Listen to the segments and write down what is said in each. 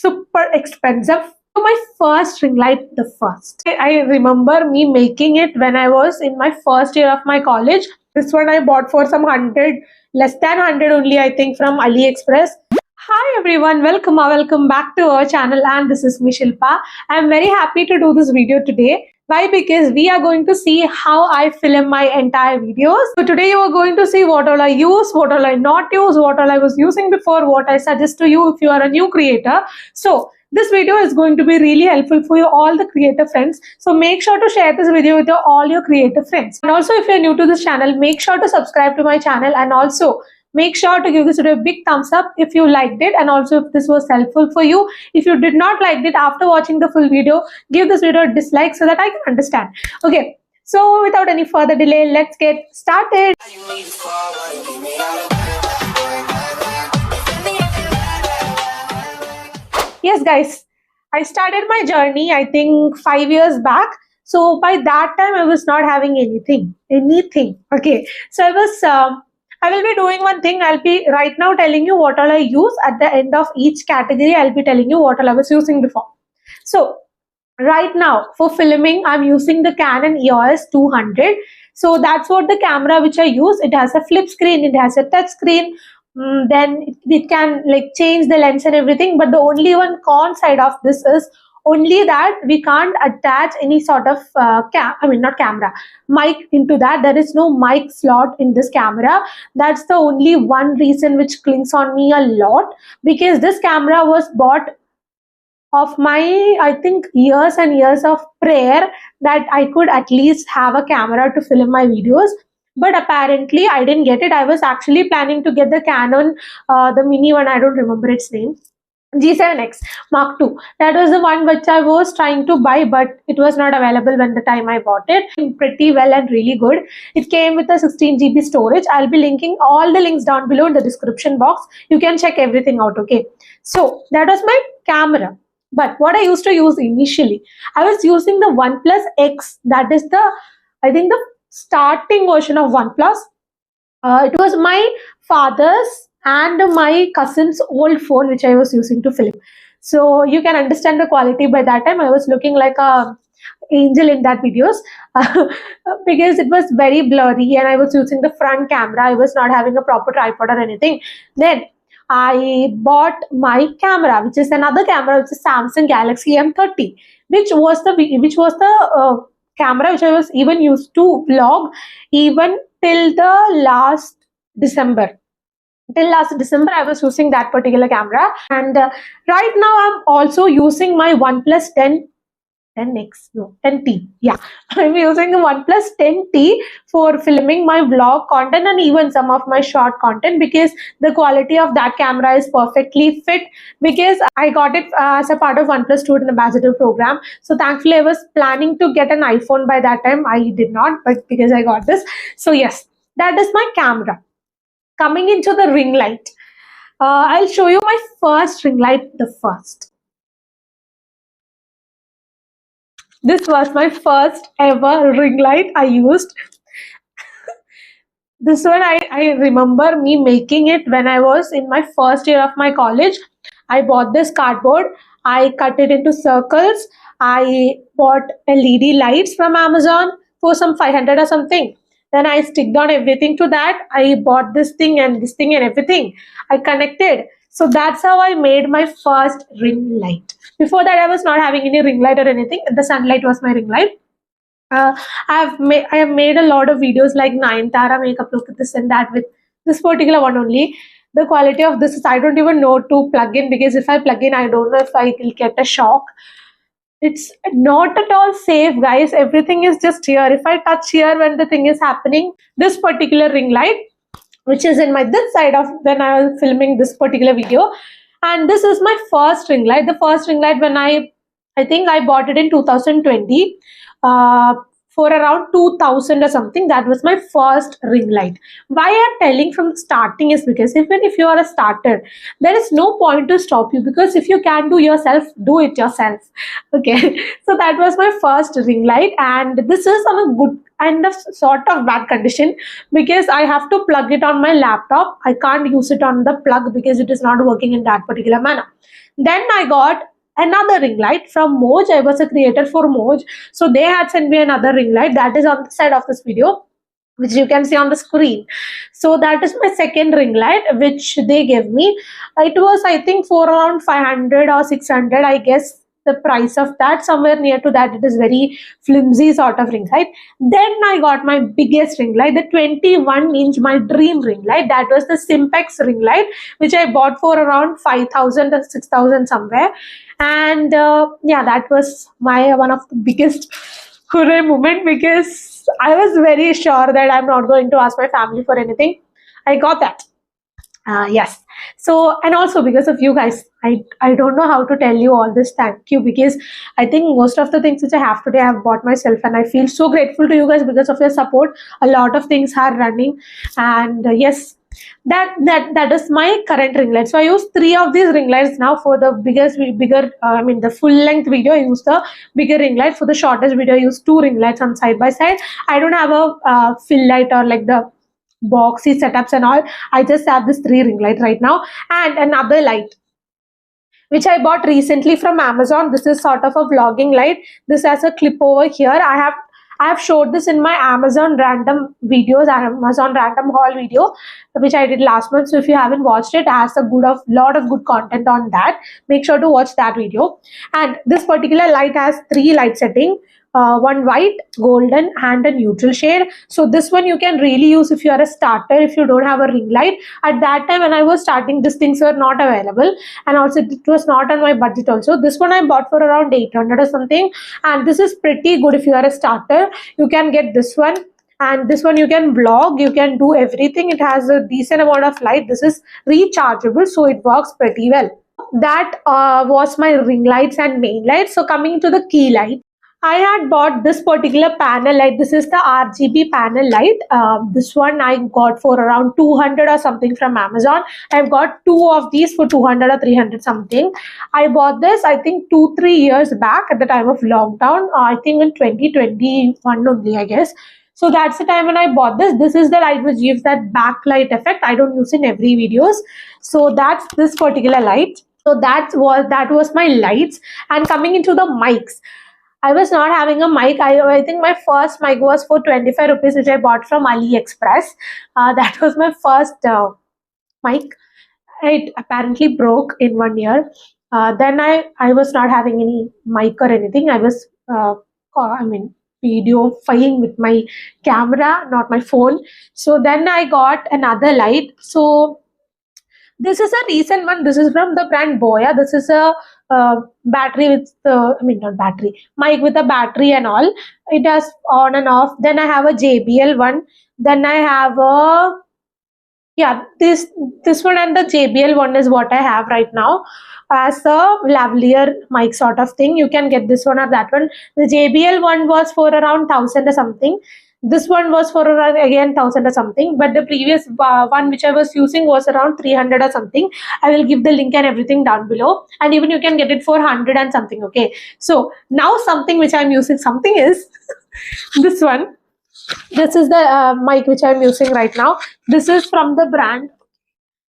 super expensive. My first ring light, the first. I remember me making it when I was in my first year of my college. This one I bought for some 100, less than 100 only, I think, from AliExpress. Hi everyone, welcome back to our channel, and this is me Shilpa. I'm very happy to do this video today. Why? Because we are going to see how I film my entire videos. So today you are going to see what all I use, what all I not use, what all I was using before, what I suggest to you if you are a new creator. So this video is going to be really helpful for you all the creative friends. So make sure to share this video with all your creative friends. And also if you're new to this channel, make sure to subscribe to my channel, and also make sure to give this video a big thumbs up if you liked it, and also if this was helpful for you. If you did not like it after watching the full video, give this video a dislike so that I can understand. Okay, so without any further delay, let's get started. Yes guys, I started my journey I think 5 years back. So by that time I was not having anything. Okay, so I will be doing one thing. I'll be right now telling you what all I use. At the end of each category, I'll be telling you what all I was using before. So right now for filming, I'm using the Canon EOS 200. So that's what the camera which I use. It has a flip screen, it has a touch screen. Then it can like change the lens and everything. But the only one con side of this is only that we can't attach any sort of mic into that. There is no mic slot in this camera. That's the only one reason which clings on me a lot, because this camera was bought of my, I think, years and years of prayer that I could at least have a camera to film my videos. But apparently I didn't get it. I was actually planning to get the Canon, the mini one, I don't remember its name, G7X Mark II. That was the one which I was trying to buy, but it was not available when the time I bought it. Pretty well and really good. It came with a 16 GB storage. I'll be linking all the links down below in the description box. You can check everything out, okay? So that was my camera. But what I used to use initially, I was using the OnePlus X. That is the, I think, the starting version of OnePlus. It was my father's and my cousin's old phone which I was using to film. So you can understand the quality. By that time I was looking like a angel in that videos because it was very blurry and I was using the front camera. I was not having a proper tripod or anything. Then I bought my camera, which is another camera, which is Samsung Galaxy M30, which was the camera which I was even used to vlog even till the last December. Till last December, I was using that particular camera. And right now, I'm also using my OnePlus 10T. Yeah, I'm using the OnePlus 10T for filming my vlog content and even some of my short content, because the quality of that camera is perfectly fit, because I got it as a part of OnePlus Student Ambassador program. So thankfully, I was planning to get an iPhone by that time. I did not, but because I got this. So yes, that is my camera. Coming into the ring light, I'll show you my first ring light, the first. This was my first ever ring light I used. This one, I remember me making it when I was in my first year of my college. I bought this cardboard. I cut it into circles. I bought LED lights from Amazon for some 500 or something. Then I sticked on everything to that. I bought this thing and everything. I connected. So that's how I made my first ring light. Before that, I was not having any ring light or anything. The sunlight was my ring light. I have made a lot of videos like Nayanthara makeup look, this and that, with this particular one only. The quality of this is, I don't even know to plug in, because if I plug in, I don't know if I will get a shock. It's not at all safe, guys. Everything is just here. If I touch here when the thing is happening, this particular ring light, which is in my this side of when I was filming this particular video, and this is my first ring light. The first ring light when I think I bought it in 2020. for around 2000 or something. That was my first ring light. Why I'm telling from the starting is because even if you are a starter, there is no point to stop you, because if you can do yourself, do it yourself. Okay. So that was my first ring light, and this is on a good kind of sort of bad condition, because I have to plug it on my laptop. I can't use it on the plug because it is not working in that particular manner. Then I got another ring light from Moj. I was a creator for Moj, so they had sent me another ring light that is on the side of this video, which you can see on the screen. So that is my second ring light which they gave me. It was, I think, for around 500 or 600, I guess, the price of that, somewhere near to that. It is very flimsy sort of ring light. Then I got my biggest ring light, the 21-inch, my dream ring light. That was the Simpex ring light, which I bought for around 5,000 or 6,000 somewhere. And yeah, that was my one of the biggest hooray moment, because I was very sure that I'm not going to ask my family for anything. I got that. Yes. So, and also because of you guys, I don't know how to tell you all this thank you, because I think most of the things which I have today I have bought myself, and I feel so grateful to you guys because of your support. A lot of things are running, and yes, that is my current ring light. So I use 3 of these ring lights now. For the bigger I mean the full length video, I use the bigger ring light. For the shortest video, I use 2 ring lights on side by side. I don't have a fill light or like the boxy setups and all. I just have this 3 ring light right now, and another light which I bought recently from Amazon. This is sort of a vlogging light. This has a clip over here. I have showed this in my Amazon random videos, Amazon random haul video, which I did last month. So if you haven't watched it, has a lot of good content on that. Make sure to watch that video. And this particular light has 3 light setting. One white, golden, and a neutral shade. So this one you can really use if you are a starter, if you don't have a ring light. At that time when I was starting, these things were not available, and also it was not on my budget also. This one I bought for around 800 or something, and this is pretty good if you are a starter. You can get this one, and this one you can vlog, you can do everything. It has a decent amount of light. This is rechargeable, so it works pretty well. That was my ring lights and main lights. So coming to the key light, I had bought this particular panel light. This is the RGB panel light. This one I got for around 200 or something from Amazon. I've got 2 of these for 200 or 300 something. I bought this, I think, 2-3 years back at the time of lockdown. I think in 2021 only, I guess. So that's the time when I bought this. This is the light which gives that backlight effect. I don't use it in every videos. So that's this particular light. So that was my lights. And coming into the mics, I was not having a mic. I think my first mic was for 25 rupees, which I bought from AliExpress. That was my first mic. It apparently broke in 1 year. Then I was not having any mic or anything. I was video filing with my camera, not my phone. So then I got another light. So this is a recent one. This is from the brand Boya. This is a battery with not battery, mic with a battery and all. It has on and off. Then I have a JBL one. Then I have a this one, and the JBL one is what I have right now as a lavalier mic sort of thing. You can get this one or that one. The JBL one was for around 1,000 or something. This one was for around again 1,000 or something, but the previous one which I was using was around 300 or something. I will give the link and everything down below, and even you can get it for 100 and something. Okay, so now something which I'm using, something is this one. This is the mic which I'm using right now. This is from the brand.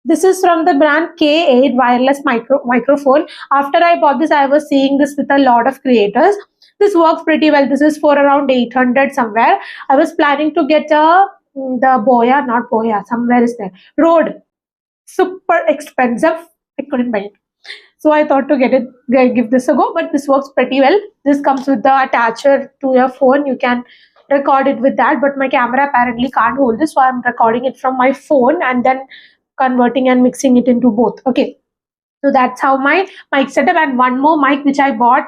This is from the brand K8 wireless microphone. After I bought this, I was seeing this with a lot of creators. This works pretty well. This is for around 800 somewhere. I was planning to get the Boya, not Boya, somewhere is there. Rode. Super expensive. I couldn't buy it. So I thought to give this a go, but this works pretty well. This comes with the attacher to your phone. You can record it with that, but my camera apparently can't hold this, so I'm recording it from my phone and then converting and mixing it into both. Okay, so that's how my mic setup. And one more mic which I bought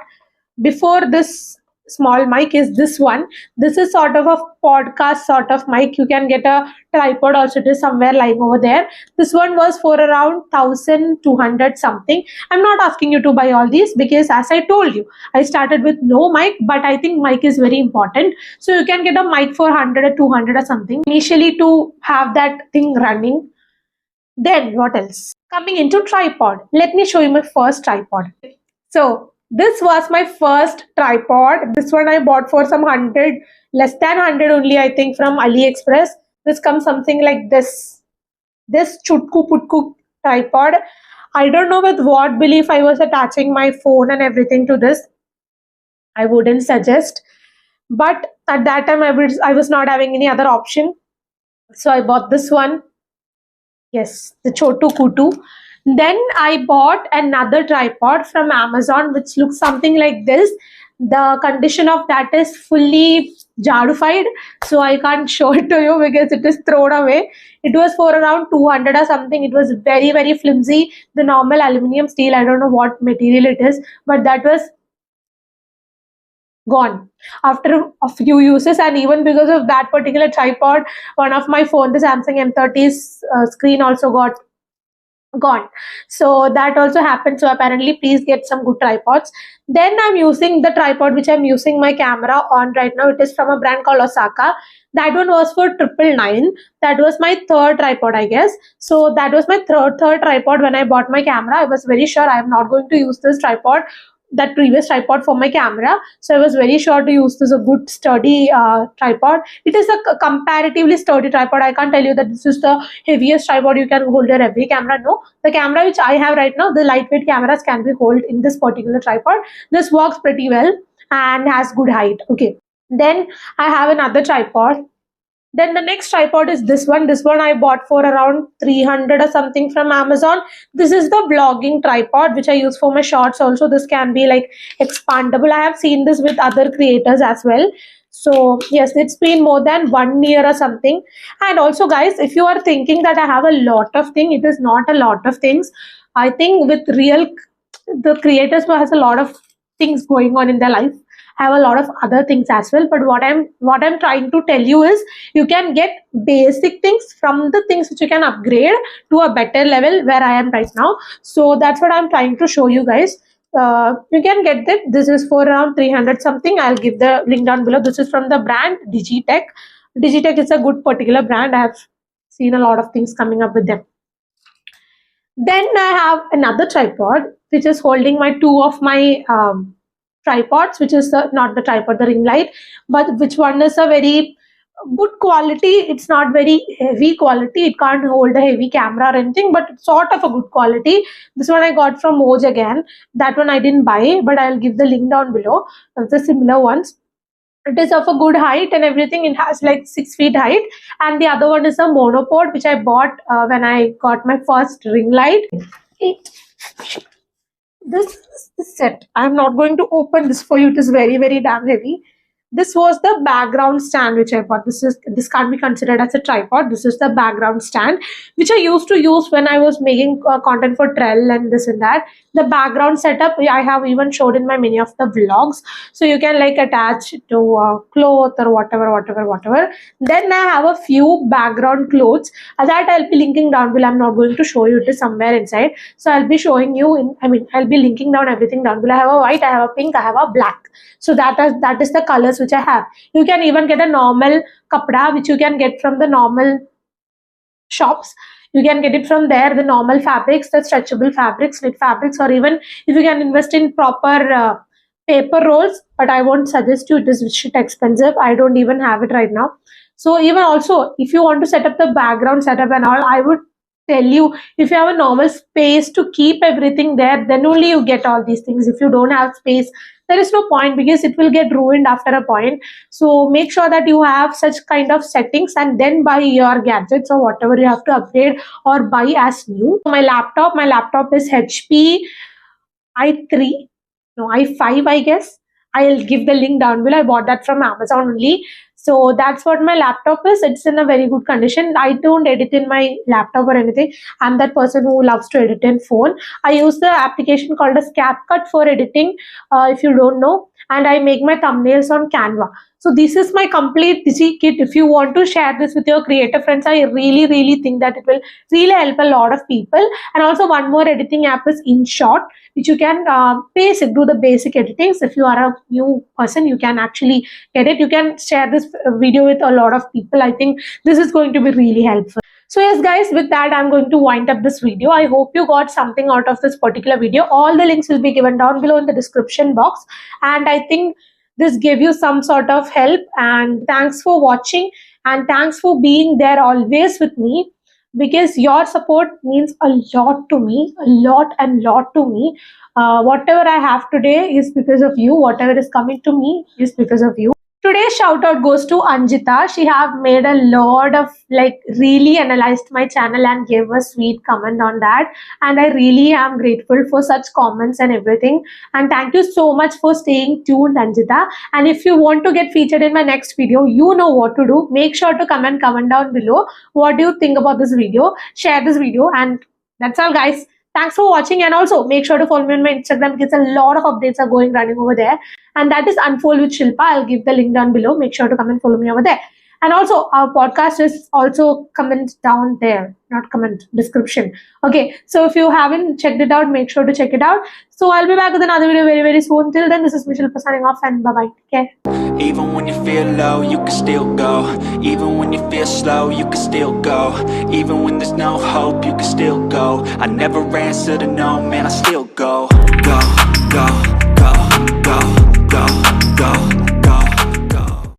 before this small mic is this one. This is sort of a podcast sort of mic. You can get a tripod also, it is somewhere lying over there. This one was for around 1200 something. I'm not asking you to buy all these because, as I told you, I started with no mic, but I think mic is very important. So you can get a mic for 100 or 200 or something initially to have that thing running. Then what else? Coming into tripod, let me show you my first tripod. So this was my first tripod. This one I bought for some 100, less than 100 only, I think, from AliExpress. This comes something like this. This chutku putku tripod. I don't know with what belief I was attaching my phone and everything to this. I wouldn't suggest. But at that time I was not having any other option. So I bought this one. Yes, the Chotu Kutu. Then I bought another tripod from Amazon, which looks something like this. The condition of that is fully jadufied, so I can't show it to you because it is thrown away. It was for around 200 or something. It was very, very flimsy. The normal aluminium steel, I don't know what material it is, but that was gone after a few uses. And even because of that particular tripod, one of my phone, the Samsung M30's screen also got gone. So that also happened. So apparently, please get some good tripods. Then I'm using the tripod which I'm using my camera on right now. It is from a brand called Osaka. That one was for 999. That was my third tripod, I guess. So that was my third tripod. When I bought my camera, I was very sure I'm not going to use this tripod, that previous tripod, for my camera. So I was very sure to use this a good sturdy tripod. It is a comparatively sturdy tripod. I can't tell you that this is the heaviest tripod you can hold your every camera. No, the camera which I have right now, the lightweight cameras can be held in this particular tripod. This works pretty well and has good height. Okay, then I have another tripod. Then the next tripod is this one. This one I bought for around 300 or something from Amazon. This is the vlogging tripod which I use for my shorts also. This can be like expandable. I have seen this with other creators as well. So yes, it's been more than 1 year or something. And also guys, if you are thinking that I have a lot of things, it is not a lot of things. I think with the creators who has a lot of things going on in their life have a lot of other things as well. But what I'm trying to tell you is, you can get basic things from the things which you can upgrade to a better level where I am right now. So that's what I'm trying to show you guys. You can get that. This is for around 300 something. I'll give the link down below. This is from the brand Digitech. Digitech is a good particular brand. I have seen a lot of things coming up with them. Then I have another tripod which is holding my two of my tripods, which is not the tripod, the ring light, but which one is a very good quality. It's not very heavy quality. It can't hold a heavy camera or anything, but it's sort of a good quality. This one I got from Moj again. That one I didn't buy, but I'll give the link down below of the similar ones. It is of a good height and everything. It has like 6 feet height. And the other one is a monopod, which I bought when I got my first ring light. This is the set. I'm not going to open this for you. It is very, very damn heavy. This was the background stand which I bought. This can't be considered as a tripod. This is the background stand which I used to use when I was making content for Trell and this and that. The background setup I have even showed in my many of the vlogs. So you can like attach to cloth or whatever. Then I have a few background clothes that I'll be linking down below. I'm not going to show you. It is somewhere inside. So I'll be showing you I'll be linking down everything down below. I have a white, I have a pink, I have a black. So that is the colors which I have. You can even get a normal kapda which you can get from the normal shops. You can get it from there, the normal fabrics, the stretchable fabrics, knit fabrics, or even if you can invest in proper paper rolls. But I won't suggest you. It is shit expensive. I don't even have it right now. So even also, if you want to set up the background setup and all, I would tell you, if you have a normal space to keep everything there, then only you get all these things. If you don't have space, there is no point, because it will get ruined after a point. So make sure that you have such kind of settings and then buy your gadgets or whatever you have to upgrade or buy as new. My laptop is HP i3, no, i5, I guess. I'll give the link down below. I bought that from Amazon only. So that's what my laptop is. It's in a very good condition. I don't edit in my laptop or anything. I'm that person who loves to edit in phone. I use the application called as CapCut for editing, if you don't know. and I make my thumbnails on Canva. So this is my complete Digi kit. If you want to share this with your creative friends, I really think that it will really help a lot of people. And also one more editing app is InShot, which you can do the basic editings. If you are a new person, you can actually get it. You can share this video with a lot of people. I think this is going to be really helpful. So yes guys, with that I'm going to wind up this video. I hope you got something out of this particular video. All the links will be given down below in the description box, and I think this gave you some sort of help. And thanks for watching, and thanks for being there always with me, because your support means a lot to me, a lot and lot to me. Whatever I have today is because of you. Whatever is coming to me is because of you. Today's shout out goes to Anjita. She have made a lot of really analyzed my channel and gave a sweet comment on that. And I really am grateful for such comments and everything. And thank you so much for staying tuned, Anjita. And if you want to get featured in my next video, you know what to do. Make sure to comment down below. What do you think about this video? Share this video, and that's all guys. Thanks for watching, and also make sure to follow me on my Instagram because a lot of updates are running over there. And that is Unfold with Shilpa. I'll give the link down below. Make sure to come and follow me over there. And also our podcast is also comment down there, not comment, description. Okay, so if you haven't checked it out, make sure to check it out. So I'll be back with another video very soon. Till then, this is Shilpa signing off, and bye bye. Take care. Even when you feel low, you can still go. Even when you feel slow, you can still go. Even when there's no hope, you can still go. I never answer to no, man, I still go. Go, go.